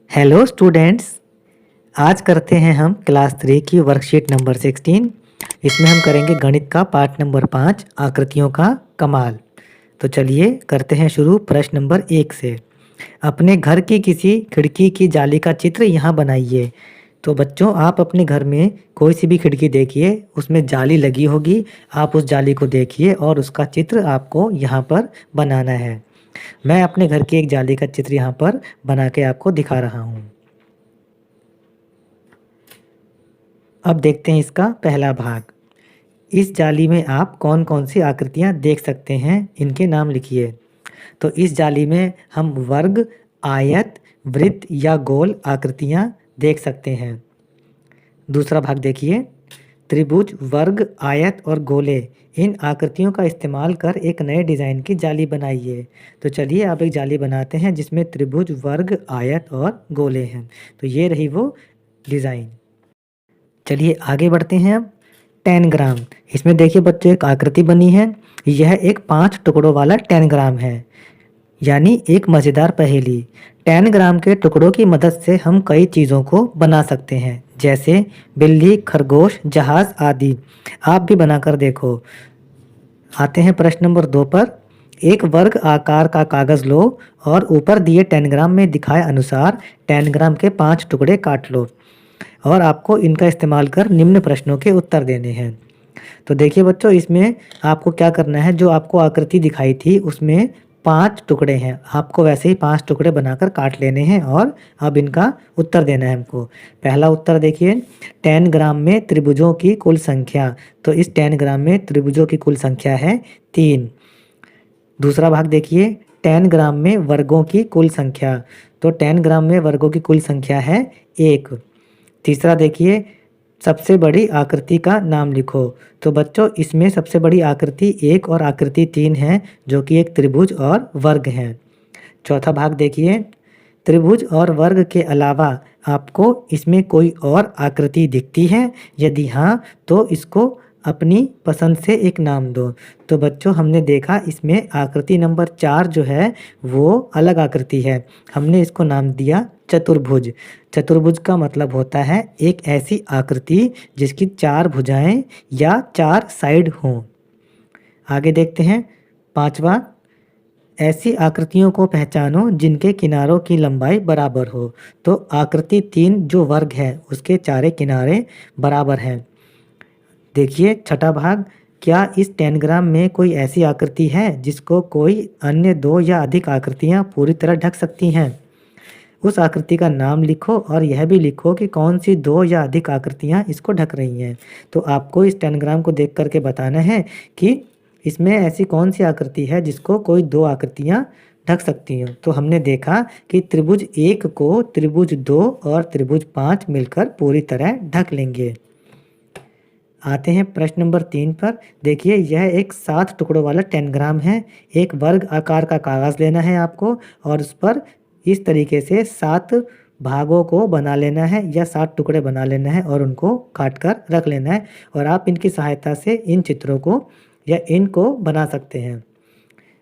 Hello students. आज करते हैं हम क्लास 3 की वर्कशीट नंबर 16। इसमें हम करेंगे गणित का पार्ट नंबर 5 आकृतियों का कमाल। तो चलिए करते हैं शुरू प्रश्न नंबर 1 से। अपने घर की किसी खिड़की की जाली का चित्र यहाँ बनाइए। तो बच्चों आप अपने घर में कोई सी भी खिड़की देखिए, उसमें जाली लगी होगी। आप उस जाली को देखिए और उसका चित्र आपको यहाँ पर बनाना है। मैं अपने घर की एक जाली का चित्र यहाँ पर बना के आपको दिखा रहा हूँ। अब देखते हैं इसका पहला भाग। इस जाली में आप कौन कौन सी आकृतियाँ देख सकते हैं, इनके नाम लिखिए। तो इस जाली में हम वर्ग, आयत, वृत्त या गोल आकृतियाँ देख सकते हैं। दूसरा भाग देखिए, त्रिभुज, वर्ग, आयत और गोले, इन आकृतियों का इस्तेमाल कर एक नए डिज़ाइन की जाली बनाइए। तो चलिए आप एक जाली बनाते हैं जिसमें त्रिभुज, वर्ग, आयत और गोले हैं। तो ये रही वो डिज़ाइन। चलिए आगे बढ़ते हैं अब। 10 ग्राम, इसमें देखिए बच्चों एक आकृति बनी है। यह एक 5 टुकड़ों वाला 10 ग्राम है, यानी एक मज़ेदार पहेली। 10 ग्राम के टुकड़ों की मदद से हम कई चीज़ों को बना सकते हैं, जैसे बिल्ली, खरगोश, जहाज आदि। आप भी बनाकर देखो। आते हैं प्रश्न नंबर 2 पर। एक वर्ग आकार का कागज़ लो और ऊपर दिए 10 ग्राम में दिखाए अनुसार 10 ग्राम के 5 टुकड़े काट लो और आपको इनका इस्तेमाल कर निम्न प्रश्नों के उत्तर देने हैं। तो देखिए बच्चों, इसमें आपको क्या करना है, जो आपको आकृति दिखाई थी उसमें 5 टुकड़े हैं। आपको वैसे ही 5 टुकड़े बनाकर काट लेने हैं और अब इनका उत्तर देना है हमको। पहला उत्तर देखिए, 10 ग्राम में त्रिभुजों की कुल संख्या। तो इस 10 ग्राम में त्रिभुजों की कुल संख्या है 3। दूसरा भाग देखिए, 10 ग्राम में वर्गों की कुल संख्या। तो 10 ग्राम में वर्गों की कुल संख्या है 1। तीसरा देखिए, सबसे बड़ी आकृति का नाम लिखो। तो बच्चों इसमें सबसे बड़ी आकृति 1 और आकृति 3 है, जो कि एक त्रिभुज और वर्ग हैं। चौथा भाग देखिए, त्रिभुज और वर्ग के अलावा आपको इसमें कोई और आकृति दिखती है? यदि हाँ, तो इसको अपनी पसंद से एक नाम दो। तो बच्चों हमने देखा इसमें आकृति नंबर 4 जो है वो अलग आकृति है। हमने इसको नाम दिया चतुर्भुज। चतुर्भुज का मतलब होता है एक ऐसी आकृति जिसकी 4 भुजाएं या 4 साइड हों। आगे देखते हैं पांचवा, ऐसी आकृतियों को पहचानो जिनके किनारों की लंबाई बराबर हो। तो आकृति 3 जो वर्ग है उसके चारे किनारे बराबर हैं। देखिए छठा भाग, क्या इस 10 ग्राम में कोई ऐसी आकृति है जिसको कोई अन्य 2 या अधिक आकृतियां पूरी तरह ढक सकती हैं? उस आकृति का नाम लिखो और यह भी लिखो कि कौन सी 2 या अधिक आकृतियां इसको ढक रही हैं। तो आपको इस 10 ग्राम को देख करके बताना है कि इसमें ऐसी कौन सी आकृति है जिसको कोई 2 आकृतियां ढक सकती हैं। तो हमने देखा कि त्रिभुज 1 को त्रिभुज 2 और त्रिभुज 5 मिलकर पूरी तरह ढक लेंगे। आते हैं प्रश्न नंबर 3 पर। देखिए यह एक 7 टुकड़ों वाला 10 ग्राम है। एक वर्ग आकार का कागज़ लेना है आपको और उस पर इस तरीके से 7 भागों को बना लेना है या 7 टुकड़े बना लेना है और उनको काट कर रख लेना है। और आप इनकी सहायता से इन चित्रों को या इनको बना सकते हैं।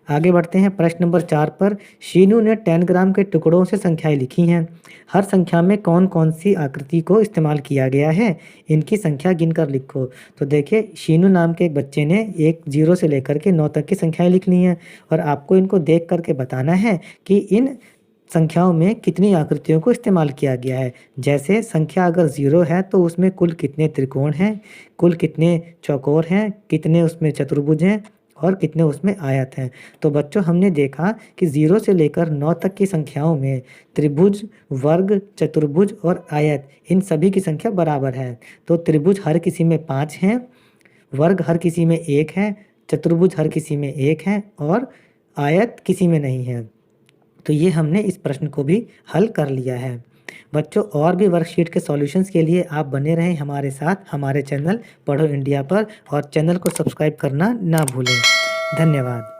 आगे बढ़ते हैं प्रश्न नंबर 4 पर। शीनू ने 10 ग्राम के टुकड़ों से संख्याएं लिखी हैं। हर संख्या में कौन कौन सी आकृति को इस्तेमाल किया गया है, इनकी संख्या गिनकर लिखो। तो देखिए शीनू नाम के एक बच्चे ने 0 से लेकर के 9 तक की संख्याएं लिख ली हैं और आपको इनको देख करके बताना है कि इन संख्याओं में कितनी आकृतियों को इस्तेमाल किया गया है। जैसे संख्या अगर 0 है तो उसमें कुल कितने त्रिकोण हैं, कुल कितने चौकोर हैं, कितने उसमें चतुर्भुज हैं और कितने उसमें आयत हैं। तो बच्चों हमने देखा कि 0 से लेकर 9 तक की संख्याओं में त्रिभुज, वर्ग, चतुर्भुज और आयत इन सभी की संख्या बराबर है। तो त्रिभुज हर किसी में 5 हैं, वर्ग हर किसी में 1 है, चतुर्भुज हर किसी में 1 है और आयत किसी में नहीं है। तो ये हमने इस प्रश्न को भी हल कर लिया है। बच्चों और भी वर्कशीट के सॉल्यूशंस के लिए आप बने रहें हमारे साथ हमारे चैनल पढ़ो इंडिया पर और चैनल को सब्सक्राइब करना ना भूलें। धन्यवाद।